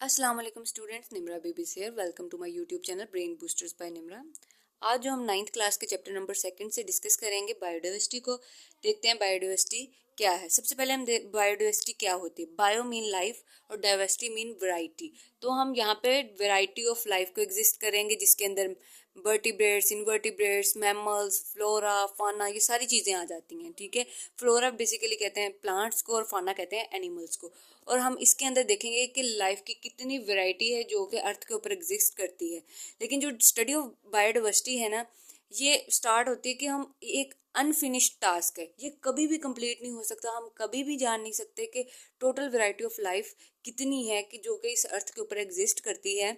अस्सलाम वालेकुम students, Nimra babies here. Welcome to my YouTube channel brain boosters by Nimra. आज जो हम 9th क्लास के चैप्टर नंबर 2 से डिस्कस करेंगे बायोडाइवर्सिटी को। देखते हैं बायोडाइवर्सिटी क्या है। सबसे पहले हम बायोडाइवर्सिटी क्या होती है। बायो मीन लाइफ और डाइवर्सिटी मीन वैरायटी। तो हम यहाँ पे वैरायटी ऑफ लाइफ को एग्जिस्ट करेंगे, जिसके अंदर वर्टिब्रेट्स, इनवर्टिब्रेट्स, मैमल्स, फ्लोरा, फाना, ये सारी चीज़ें आ जाती हैं। ठीक है, फ्लोरा बेसिकली कहते हैं प्लांट्स को और फाना कहते हैं एनिमल्स को। और हम इसके अंदर देखेंगे कि लाइफ की कितनी वैरायटी है जो कि अर्थ के ऊपर एग्जिस्ट करती है। लेकिन जो स्टडी ऑफ बायोडाइवर्सिटी है ना, ये स्टार्ट होती है कि हम एक अनफिनिश्ड टास्क है, ये कभी भी कंप्लीट नहीं हो सकता। हम कभी भी जान नहीं सकते कि टोटल वैरायटी ऑफ लाइफ कितनी है कि जो कि इस अर्थ के ऊपर एग्जिस्ट करती है,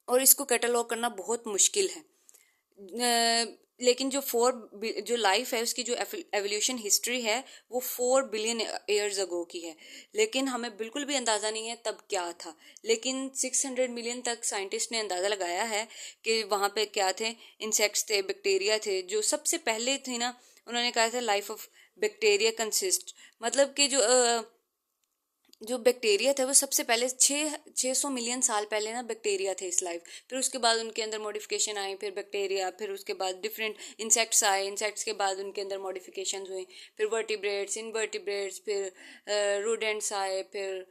और इसको कैटलॉग करना बहुत मुश्किल है। लेकिन जो लाइफ है उसकी जो एवोल्यूशन हिस्ट्री है वो 4 बिलियन ईयर्स अगो की है। लेकिन हमें बिल्कुल भी अंदाज़ा नहीं है तब क्या था। लेकिन 600 मिलियन तक साइंटिस्ट ने अंदाज़ा लगाया है कि वहाँ पे क्या थे, इंसेक्ट्स थे, बैक्टीरिया थे। जो सबसे पहले थे ना, उन्होंने कहा था लाइफ ऑफ बैक्टीरिया कंसिस्ट, मतलब कि जो बैक्टीरिया थे वो सबसे पहले 600 मिलियन साल पहले ना बैक्टीरिया थे इस लाइफ। फिर उसके बाद उनके अंदर मॉडिफिकेशन आई, फिर बैक्टीरिया, फिर उसके बाद डिफरेंट इंसेक्ट्स आए, इंसेक्ट्स के बाद उनके अंदर मॉडिफिकेशन हुए, फिर वर्टिब्रेट्स, इनवर्टिब्रेट्स, फिर रोडेंट्स आए, फिर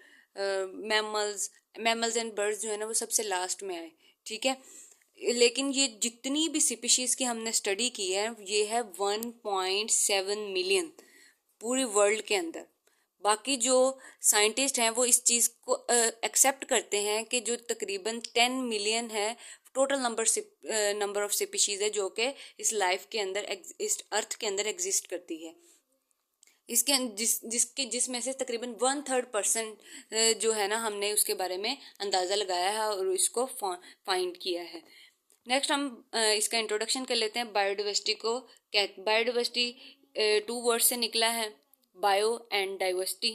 मैमल्स एंड बर्ड्स जो है ना वो सबसे लास्ट में आए। ठीक है, लेकिन ये जितनी भी स्पीशीज की हमने स्टडी की है ये है 1.7 मिलियन पूरी वर्ल्ड के अंदर। बाकी जो साइंटिस्ट हैं वो इस चीज़ को एक्सेप्ट करते हैं कि जो तकरीबन 10 मिलियन है टोटल नंबर ऑफ स्पीशीज है जो कि इस लाइफ के अंदर, इस अर्थ के अंदर एग्जिस्ट करती है। इसके जिसमें से तकरीबन 1/3% जो है ना हमने उसके बारे में अंदाज़ा लगाया है और इसको फाइंड किया है। नेक्स्ट हम इसका इंट्रोडक्शन कर लेते हैं। बायोडाइवर्सिटी को बायोडाइवर्सिटी 2 वर्ड से निकला है, bio and diversity.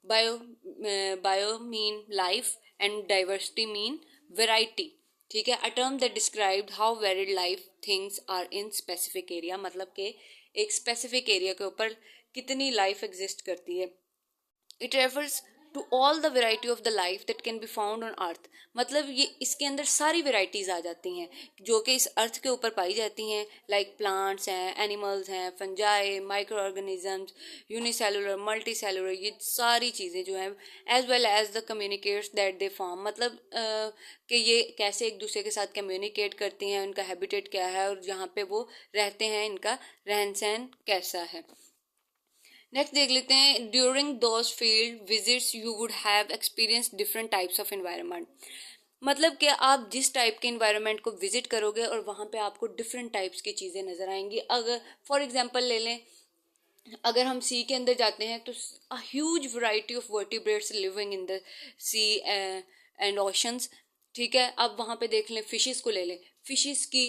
Bio mean life and diversity mean variety. ठीक है, a term that described how varied life things are in specific area, मतलब कि एक स्पेसिफिक एरिया के ऊपर कितनी लाइफ एग्जिस्ट करती है। It refers to all the variety of the life that can be found on earth, मतलब ये इसके अंदर सारी वेराइटीज आ जाती हैं जो कि इस अर्थ के ऊपर पाई जाती हैं। लाइक प्लांट्स हैं, एनिमल्स हैं, fungi, micro organisms, unicellular, multi cellular, ये सारी चीज़ें जो हैं, as well as the communicates that they form, मतलब कि ये कैसे एक दूसरे के साथ कम्युनिकेट करती हैं, उनका हैबिटेट क्या है और जहाँ पे वो रहते हैं इनका रहन सहन कैसा है। नेक्स्ट देख लेते हैं, during those field visits you would have experience different types of environment, मतलब कि आप जिस टाइप के एनवायरनमेंट को विजिट करोगे और वहाँ पे आपको डिफरेंट टाइप्स की चीज़ें नज़र आएंगी। अगर फॉर एग्जांपल ले लें, अगर हम सी के अंदर जाते हैं तो a huge variety of vertebrates living in the sea and oceans. ठीक है, अब वहाँ पे देख लें, फिशेस को ले लें, फिशेस की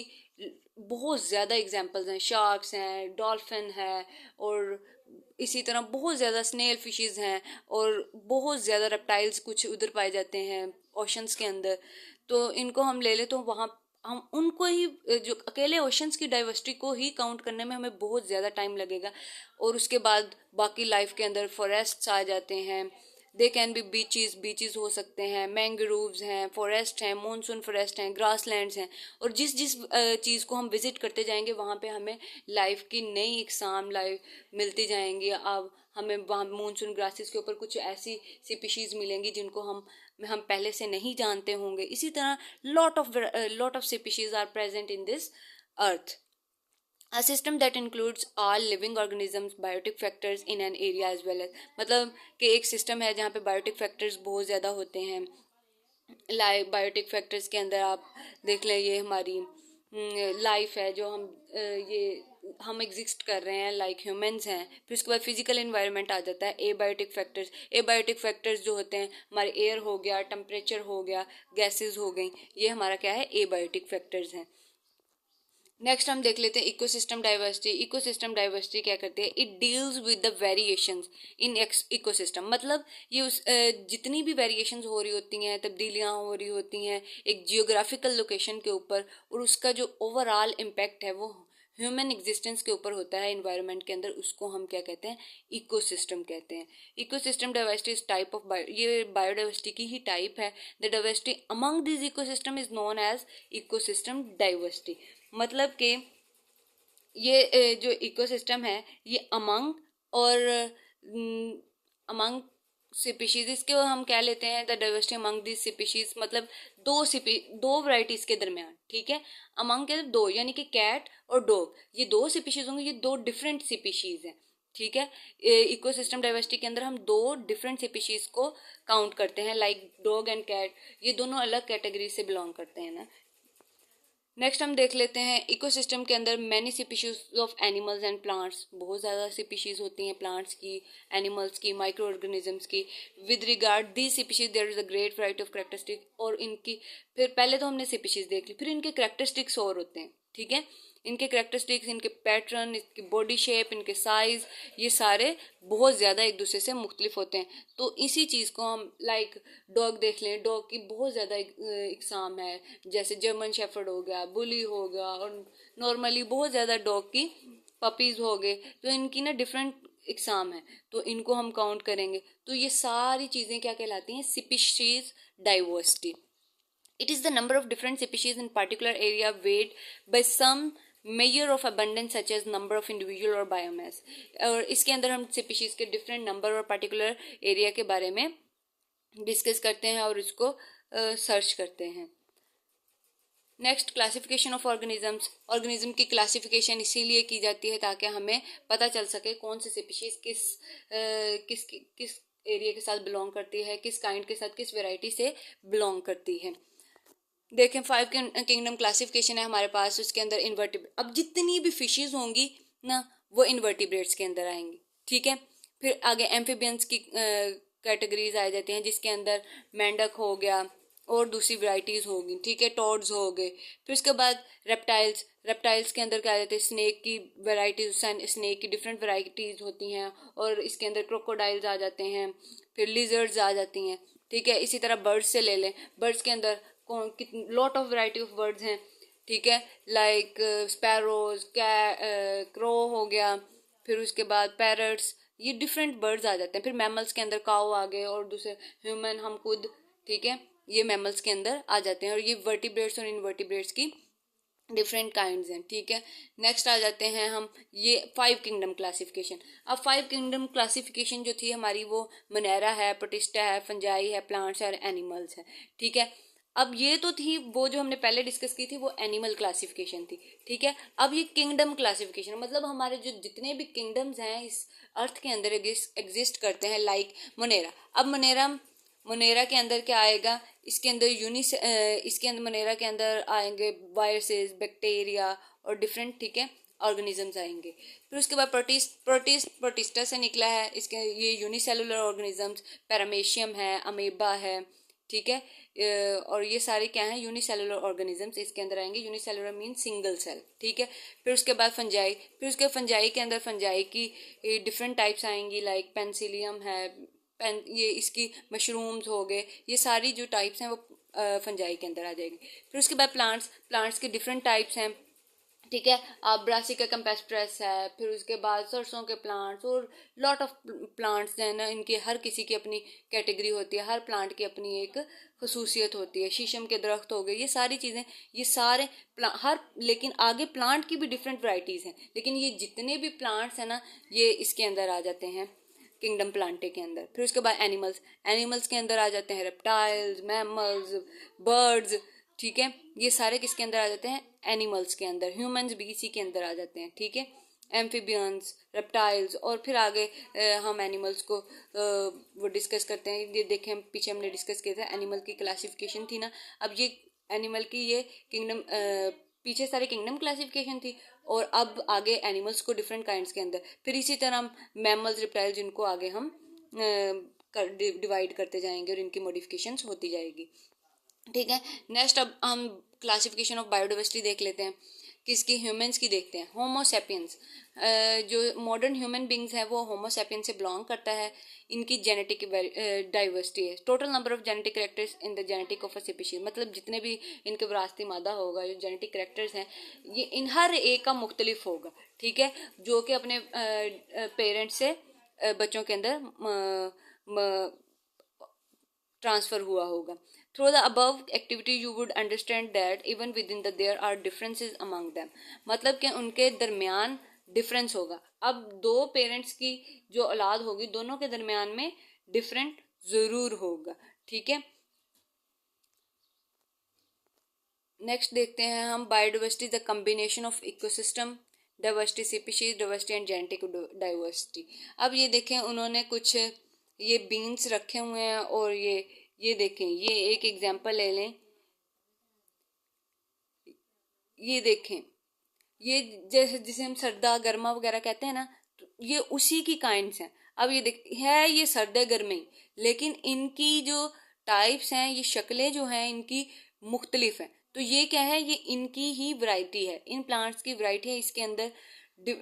बहुत ज़्यादा एग्जांपल्स हैं, शार्क्स हैं, डॉल्फिन है, और इसी तरह बहुत ज़्यादा स्नेल फिशेस हैं, और बहुत ज़्यादा रेप्टाइल्स कुछ उधर पाए जाते हैं ओशंस के अंदर। तो इनको हम ले लें तो वहाँ हम उनको ही, जो अकेले ओशंस की डाइवर्सिटी को ही काउंट करने में हमें बहुत ज़्यादा टाइम लगेगा। और उसके बाद बाकी लाइफ के अंदर फॉरेस्ट्स आ जाते हैं, दे कैन बी बीचेस हो सकते हैं, मैंग्रोव्स हैं, फॉरेस्ट हैं, मानसून फॉरेस्ट हैं, ग्रासलैंड्स हैं। और जिस जिस चीज़ को हम विजिट करते जाएंगे वहाँ पे हमें लाइफ की नई इकसाम लाइफ मिलती जाएंगी। अब हमें वहाँ मानसून ग्रासेस के ऊपर कुछ ऐसी स्पीशीज़ मिलेंगी जिनको हम पहले से नहीं जानते होंगे। इसी तरह lot of species are present in this earth. A system that includes all living organisms, biotic factors in an area as well as, मतलब कि एक सिस्टम है जहाँ पे बायोटिक फैक्टर्स बहुत ज़्यादा होते हैं। लाइक बायोटिक फैक्टर्स के अंदर आप देख लें, ये हमारी लाइफ है जो हम एग्जिस्ट कर रहे हैं, लाइक ह्यूमंस हैं। फिर उसके बाद फिजिकल एनवायरनमेंट आ जाता है, ए बायोटिक फैक्टर्स जो होते हैं हमारे एयर हो गया, टेम्परेचर हो गया, गैसेस हो गई, ये हमारा क्या है, ए बायोटिक फैक्टर्स हैं। नेक्स्ट हम देख लेते हैं इकोसिस्टम डाइवर्सिटी। इकोसिस्टम डाइवर्सिटी क्या करती है, it deals with the variations in ecosystem, मतलब ये जितनी भी वेरिएशंस हो रही होती हैं, तब्दीलियाँ हो रही होती हैं एक जियोग्राफिकल लोकेशन के ऊपर, और उसका जो ओवरऑल इम्पैक्ट है वो ह्यूमन एग्जिस्टेंस के ऊपर होता है एनवायरनमेंट के अंदर, उसको हम क्या कहते हैं, इकोसिस्टम कहते हैं। Ecosystem diversity is type of ये बायोडाइवर्सिटी की ही टाइप है। The diversity among this ecosystem is known as ecosystem diversity. मतलब कि ये जो इकोसिस्टम है ये अमंग और अमंग स्पीशीज, इसके हम क्या लेते हैं, the diversity among this species, मतलब दो वैरायटीज के दरमियान, ठीक है। अमंग के दो, यानी कि कैट और डॉग, ये दो स्पीशीज होंगे, ये दो डिफरेंट स्पीशीज हैं, ठीक है। इकोसिस्टम डाइवर्सिटी के अंदर हम दो डिफरेंट स्पीशीज को काउंट करते हैं, लाइक डॉग एंड कैट, ये दोनों अलग कैटेगरी से बिलोंग करते हैं ना। नेक्स्ट हम देख लेते हैं इकोसिस्टम के अंदर many species of animals and plants, बहुत ज़्यादा स्पीशीज होती हैं प्लांट्स की, एनिमल्स की, माइक्रो ऑर्गेनिजम्स की। With regard the species there is a great variety of characteristic, और इनकी फिर पहले तो हमने स्पीशीज देख ली, फिर इनके कैरेक्टरिस्टिक्स और होते हैं, ठीक है। इनके कैरेक्टरिस्टिक्स, इनके पैटर्न, इनकी बॉडी शेप, इनके साइज, ये सारे बहुत ज़्यादा एक दूसरे से मुख्तलिफ होते हैं। तो इसी चीज़ को हम लाइक डॉग देख लें, डॉग की बहुत ज़्यादा इकसाम है, जैसे जर्मन शेफर्ड हो गया, बुली हो गया, और नॉर्मली बहुत ज़्यादा डॉग की पपीज़ हो गए, तो इनकी ना डिफरेंट इकसाम है, तो इनको हम काउंट करेंगे। तो ये सारी चीज़ें क्या कहलाती हैं, species diversity. It is the number of different species in particular area weighed by some measure of abundance such as number of individual or biomass। और इसके अंदर हम स्पीशीज के डिफरेंट नंबर और पर्टिकुलर एरिया के बारे में डिस्कस करते हैं और इसको सर्च करते हैं। Next, classification of organisms. Organism की क्लासिफिकेशन इसीलिए की जाती है ताकि हमें पता चल सके कौन सी स्पीशीज किस एरिया के साथ बिलोंग करती है, किस काइंड के साथ, किस वेराइटी से बिलोंग करती है। देखें, 5 किंगडम क्लासिफिकेशन है हमारे पास, उसके अंदर इन्वर्टिब्रेट, अब जितनी भी फिशेज होंगी ना वो इन्वर्टिब्रेट्स के अंदर आएंगी, ठीक है। फिर आगे एम्फीबियंस की कैटेगरीज आ जाती हैं, जिसके अंदर मेंढक हो गया और दूसरी वैरायटीज होगी, ठीक है, टॉड्स हो गए। फिर उसके बाद रेप्टाइल्स के अंदर क्या आ जाते हैं, स्नेक की वैरायटीज, स्नेक की डिफरेंट वैरायटीज होती हैं, और इसके अंदर क्रोकोडाइल्स आ जाते हैं, फिर लिजर्ड्स आ जाती हैं, ठीक है। इसी तरह बर्ड्स से ले लें, बर्ड्स के अंदर lot of variety of birds हैं, ठीक है, लाइक स्पैरोज, क्रो हो गया, फिर उसके बाद पैरट्स, ये डिफरेंट बर्ड्स आ जाते हैं। फिर मैमल्स के अंदर काऊ आ गए, और दूसरे ह्यूमन, हम खुद, ठीक है, ये मैमल्स के अंदर आ जाते हैं, और ये वर्टिब्रेट्स और इनवर्टिब्रेट्स की डिफरेंट काइंड्स हैं, ठीक है। नेक्स्ट आ जाते हैं हम ये 5 किंगडम क्लासिफिकेशन। अब 5 किंगडम क्लासिफिकेशन जो थी हमारी, वो मोनेरा है, प्रोटिस्टा है, फंजाई है, प्लांट्स है और एनिमल्स है, ठीक है। अब ये तो थी वो जो हमने पहले डिस्कस की थी, वो एनिमल क्लासिफिकेशन थी, ठीक है। अब ये किंगडम क्लासिफिकेशन, मतलब हमारे जो जितने भी किंगडम्स हैं इस अर्थ के अंदर एग्जिस्ट करते हैं, लाइक मोनेरा। अब मोनेरा के अंदर क्या आएगा, इसके अंदर इसके अंदर मोनेरा के अंदर आएंगे वायरसेस, बैक्टीरिया और डिफरेंट, ठीक है, ऑर्गेनिजम्स आएंगे। फिर उसके बाद प्रोटिस्टा से निकला है, इसके ये यूनिसेलुलर ऑर्गेनिजम्स, पैरामेशियम है, अमीबा है, ठीक है, और ये सारे क्या हैं, यूनिसेलुलर ऑर्गेनिजम्स इसके अंदर आएंगे। यूनिसेलुलर मीन सिंगल सेल, ठीक है। फिर उसके बाद फंजाई, फिर उसके फंजाई के अंदर फंजाई की डिफरेंट टाइप्स आएंगी, लाइक पेंसिलियम है, ये इसकी मशरूम्स हो गए, ये सारी जो टाइप्स हैं वो फंजाई के अंदर आ जाएगी। फिर उसके बाद प्लांट्स के डिफरेंट टाइप्स हैं, ठीक है, ब्रासिका कैम्पेस्ट्रस है, फिर उसके बाद सरसों के प्लांट्स और लॉट ऑफ प्लांट्स हैं ना, इनकी हर किसी की अपनी कैटेगरी होती है, हर प्लांट की अपनी एक खसूसियत होती है। शीशम के दरख्त हो गए, ये सारी चीज़ें, ये सारे लेकिन आगे प्लांट की भी डिफरेंट वैरायटीज़ हैं, लेकिन ये जितने भी प्लांट्स हैं ना, ये इसके अंदर आ जाते हैं किंगडम प्लांटे के अंदर। फिर उसके बाद एनिमल्स के अंदर आ जाते हैं रेप्टाइल्स, मैमल्स, बर्ड्स, ठीक है, ये सारे किसके अंदर आ जाते हैं, एनिमल्स के अंदर। ह्यूमंस भी इसी के अंदर आ जाते हैं, ठीक है, एम्फीबियंस, रेप्टाइल्स। और फिर आगे हम एनिमल्स को वो डिस्कस करते हैं। ये देखें, हम पीछे हमने डिस्कस किया था, एनिमल की क्लासिफिकेशन थी ना, अब ये एनिमल की ये किंगडम, पीछे सारे किंगडम क्लासिफिकेशन थी, और अब आगे एनिमल्स को डिफरेंट काइंड्स के अंदर, फिर इसी तरह हम मैमल्स, रिप्टाइल्स, इनको आगे हम डिवाइड करते जाएंगे और इनकी मॉडिफिकेशंस होती जाएगी, ठीक है। नेक्स्ट अब हम क्लासिफिकेशन ऑफ बायोडाइवर्सिटी देख लेते हैं। किसकी, ह्यूमंस की देखते हैं। होमो सैपियंस, जो मॉडर्न ह्यूमन बींग्स हैं वो होमो सैपियंस से बिलोंग करता है। इनकी जेनेटिक डाइवर्सिटी है, total number of genetic characters in the genetic of a species, मतलब जितने भी इनके विरासती मादा होगा, जो जेनेटिक करेक्टर्स हैं, ये इन हर एक का मुख्तलिफ होगा, ठीक है, जो कि अपने पेरेंट्स से बच्चों के अंदर ट्रांसफर हुआ होगा। Through the above activity you would understand that even within the there are differences among them, मतलब कि उनके दरमियान डिफरेंस होगा। अब दो पेरेंट्स की जो औलाद होगी, दोनों के दरमियान में डिफरेंट जरूर होगा, ठीक है। नेक्स्ट देखते हैं हम, biodiversity the combination of ecosystem, diversity, species diversity and genetic diversity. अब ये देखें, उन्होंने कुछ ये बीन्स रखे हुए हैं और ये देखें, ये एक एग्जांपल ले लें, ये देखें, ये जैसे जिसे हम सर्दा गर्मा वगैरह कहते हैं ना, तो ये उसी की काइंड्स हैं। अब ये देख है, ये सर्द गर्मी, लेकिन इनकी जो टाइप्स हैं, ये शक्लें जो हैं इनकी मुख्तलिफ हैं। तो ये क्या है, ये इनकी ही वैरायटी है, इन प्लांट्स की वैरायटी है इसके अंदर।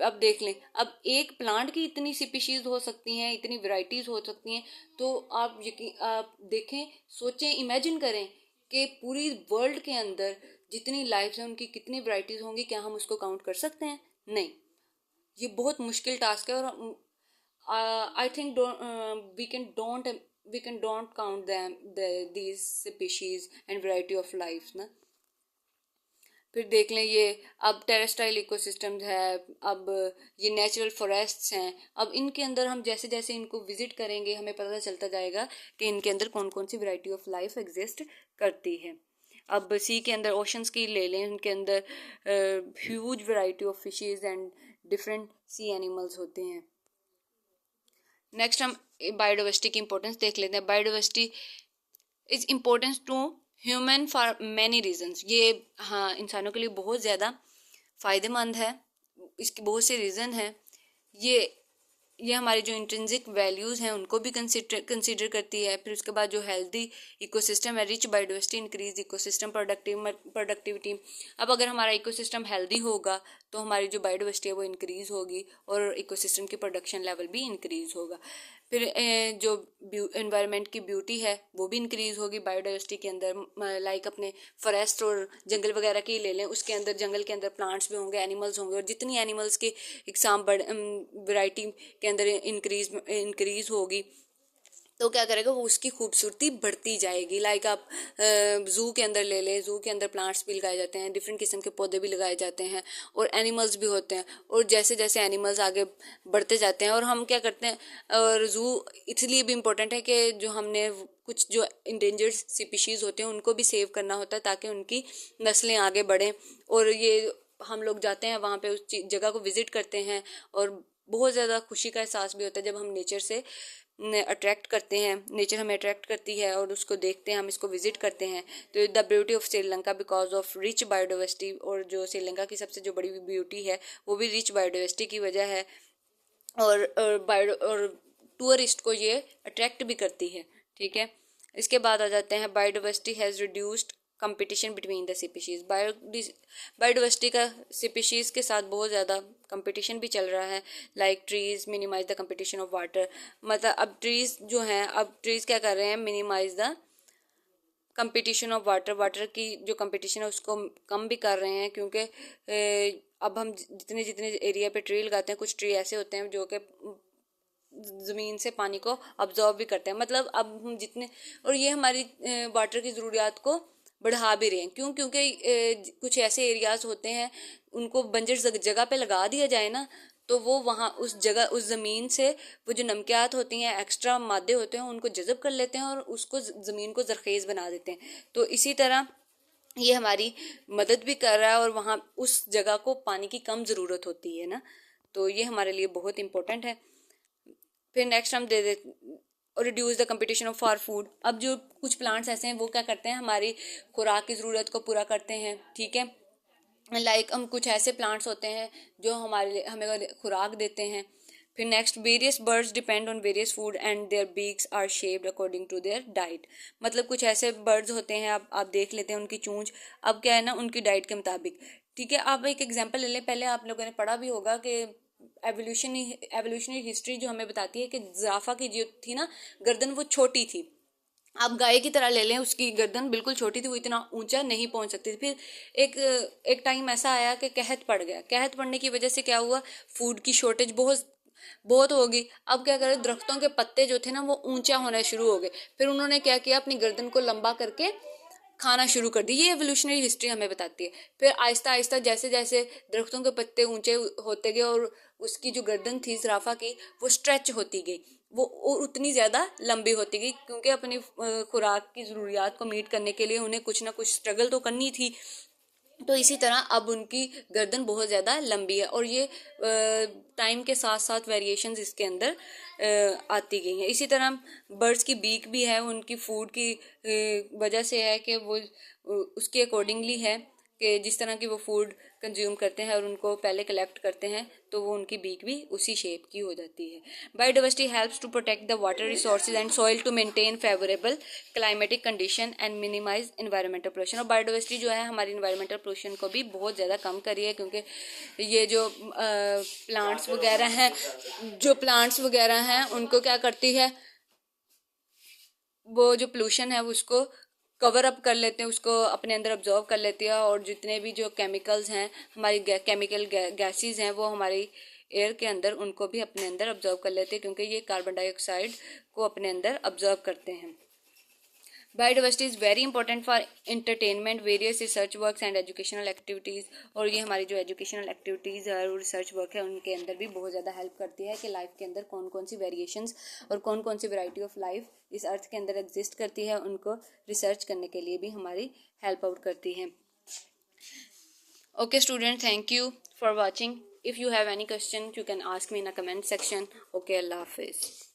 अब देख लें, अब एक प्लांट की इतनी स्पीशीज हो सकती हैं, इतनी वैरायटीज हो सकती हैं, तो आप देखें, सोचें, इमेजिन करें कि पूरी वर्ल्ड के अंदर जितनी लाइफ्स हैं उनकी कितनी वैरायटीज होंगी, क्या हम उसको काउंट कर सकते हैं? नहीं, ये बहुत मुश्किल टास्क है। और I think we can don't count them these species and variety of life ना। फिर देख लें, ये अब टेरेस्ट्राइल इकोसिस्टम्स है, अब ये नेचुरल फॉरेस्ट्स हैं। अब इनके अंदर हम जैसे जैसे इनको विजिट करेंगे, हमें पता चलता जाएगा कि इनके अंदर कौन कौन सी वैरायटी ऑफ लाइफ एग्जिस्ट करती है। अब सी के अंदर ओशंस की ले लें, उनके अंदर huge variety of fishes and different sea animals होते हैं। नेक्स्ट हम बायोडाइवर्सिटी की इंपॉर्टेंस देख लेते हैं। Biodiversity is importance to human for many reasons, ये हाँ इंसानों के लिए बहुत ज़्यादा फ़ायदेमंद है। इसके बहुत से रीज़न हैं। ये हमारे जो इंट्रिंसिक वैल्यूज़ हैं उनको भी कंसिडर करती है। फिर उसके बाद जो हेल्दी इकोसिस्टम है, rich biodiversity increase ecosystem productivity. अब अगर हमारा इकोसिस्टम हेल्दी होगा तो हमारी जो बायोडाइवर्सिटी है वो इंक्रीज़ होगी और इकोसिस्टम की प्रोडक्शन लेवल भी इंक्रीज़ होगा। फिर जो एनवायरनमेंट की ब्यूटी है वो भी इंक्रीज़ होगी बायोडाइवर्सिटी के अंदर। लाइक अपने फॉरेस्ट और जंगल वगैरह की ले लें, उसके अंदर जंगल के अंदर प्लांट्स भी होंगे, एनिमल्स होंगे, और जितनी एनिमल्स की एग्जाम वैरायटी के अंदर इंक्रीज होगी तो क्या करेगा, वो उसकी खूबसूरती बढ़ती जाएगी। लाइक आप ज़ू के अंदर ले लें, ज़ू के अंदर प्लांट्स भी लगाए जाते हैं, डिफरेंट किस्म के पौधे भी लगाए जाते हैं और एनिमल्स भी होते हैं। और जैसे जैसे एनिमल्स आगे बढ़ते जाते हैं, और हम क्या करते हैं, और ज़ू इसलिए भी इम्पोर्टेंट है कि जो हमने कुछ जो इंडेंजर्ड स्पीशीज़ होते हैं उनको भी सेव करना होता है ताकि उनकी नस्लें आगे बढ़ें। और ये हम लोग जाते हैं वहाँ पे, उस जगह को विज़िट करते हैं और बहुत ज़्यादा खुशी का एहसास भी होता है जब हम नेचर से अट्रैक्ट करते हैं, नेचर हमें अट्रैक्ट करती है और उसको देखते हैं, हम इसको विजिट करते हैं। तो the beauty of Sri Lanka because of rich biodiversity, और जो श्रीलंका की सबसे जो बड़ी ब्यूटी है वो भी रिच बायोडाइवर्सिटी की वजह है। और टूरिस्ट को ये अट्रैक्ट भी करती है, ठीक है। इसके बाद आ जाते हैं, biodiversity has reduced competition between the species. Biodiversity का स्पीशीज़ के साथ बहुत ज़्यादा कंपटीशन भी चल रहा है। Like trees minimize the competition of water, मतलब अब ट्रीज़ जो हैं, अब ट्रीज़ क्या कर रहे हैं, minimize the competition of water की जो कंपटीशन है उसको कम भी कर रहे हैं। क्योंकि अब हम जितने जितने एरिया पे ट्री लगाते हैं, कुछ ट्री ऐसे होते हैं जो कि ज़मीन से पानी को अब्जॉर्ब भी करते हैं। मतलब अब हम जितने, और ये हमारी वाटर की ज़रूरियात को बढ़ा भी रहे हैं। क्यों? क्योंकि कुछ ऐसे एरियाज़ होते हैं, उनको बंजर जगह पे लगा दिया जाए ना, तो वो वहाँ उस जगह, उस ज़मीन से वो जो नमकियात होती हैं, एक्स्ट्रा मादे होते हैं, उनको जज़ब कर लेते हैं और उसको ज़मीन को ज़रखेज़ बना देते हैं। तो इसी तरह ये हमारी मदद भी कर रहा है और वहाँ उस जगह को पानी की कम ज़रूरत होती है ना, तो ये हमारे लिए बहुत इम्पोर्टेंट है। फिर नेक्स्ट हम they they reduce the competition of for food. अब जो कुछ प्लांट्स ऐसे हैं वो क्या करते हैं, हमारी खुराक की ज़रूरत को पूरा करते हैं, ठीक है। लाइक हम कुछ ऐसे प्लांट्स होते हैं जो हमें खुराक देते हैं। फिर next, various birds depend on various food and their beaks are shaped according to their diet. मतलब कुछ ऐसे बर्ड्स होते हैं, आप देख लेते हैं उनकी चोंच, अब क्या है ना, उनकी डाइट के मुताबिक, ठीक है, आप एक एग्जांपल ले लें, पहले आप लोगों ने पढ़ा भी होगा कि एवोल्यूशनरी हिस्ट्री जो हमें बताती है कि जिराफा की जो थी ना गर्दन, वो छोटी थी। आप गाय की तरह ले लें, उसकी गर्दन बिल्कुल छोटी थी, वो इतना ऊंचा नहीं पहुंच सकती थी। फिर एक एक टाइम ऐसा आया कि कहत पड़ गया। कहत पड़ने की वजह से क्या हुआ, फूड की शॉर्टेज बहुत बहुत होगी। अब क्या करें, दरख्तों के पत्ते जो थे ना वो ऊंचा होना शुरू हो गए। फिर उन्होंने क्या किया, अपनी गर्दन को लंबा करके खाना शुरू कर दी। ये एवोल्यूशनरी हिस्ट्री हमें बताती है। फिर आहिस्ता आहिस्ता जैसे जैसे दरख्तों के पत्ते ऊंचे होते गए और उसकी जो गर्दन थी जिराफा की वो स्ट्रेच होती गई, वो उतनी ज़्यादा लंबी होती गई, क्योंकि अपनी खुराक की ज़रूरियात को मीट करने के लिए उन्हें कुछ ना कुछ स्ट्रगल तो करनी थी। तो इसी तरह अब उनकी गर्दन बहुत ज़्यादा लंबी है, और ये टाइम के साथ साथ वेरिएशंस इसके अंदर आती गई हैं। इसी तरह बर्ड्स की बीक भी है, उनकी फूड की वजह से है कि वो उसके अकॉर्डिंगली है कि जिस तरह की वो फूड कंज्यूम करते हैं और उनको पहले कलेक्ट करते हैं, तो वो उनकी बीक भी उसी शेप की हो जाती है। Biodiversity helps to protect the water resources and soil to maintain favourable climatic condition and minimize environmental pollution. और बायोडाइवर्सिटी जो है हमारी इन्वायरमेंटल पोल्यूशन को भी बहुत ज़्यादा कम कर रही है, क्योंकि ये जो प्लांट्स वगैरह हैं उनको क्या करती है, वो जो पोल्यूशन है उसको कवर अप कर लेते हैं, उसको अपने अंदर ऑब्जॉर्व कर लेती है। और जितने भी जो केमिकल्स हैं, हमारी केमिकल गैसेस हैं, वो हमारी एयर के अंदर उनको भी अपने अंदर ऑब्जॉर्व कर लेते हैं, क्योंकि ये कार्बन डाइऑक्साइड को अपने अंदर ऑब्जॉर्व करते हैं। Biodiversity is very important for entertainment, various research works and educational activities. और ये हमारी जो एजुकेशनल एक्टिविटीज़ है और रिसर्च वर्क है उनके अंदर भी बहुत ज़्यादा हेल्प करती है कि लाइफ के अंदर कौन कौन सी वेरिएशंस और कौन कौन सी वैरायटी ऑफ लाइफ इस अर्थ के अंदर एग्जिस्ट करती है, उनको रिसर्च करने के लिए भी हमारी हेल्प आउट करती है। Okay student, thank you for watching. If you have any question you can ask me in a comment section. Okay, Allah Hafiz.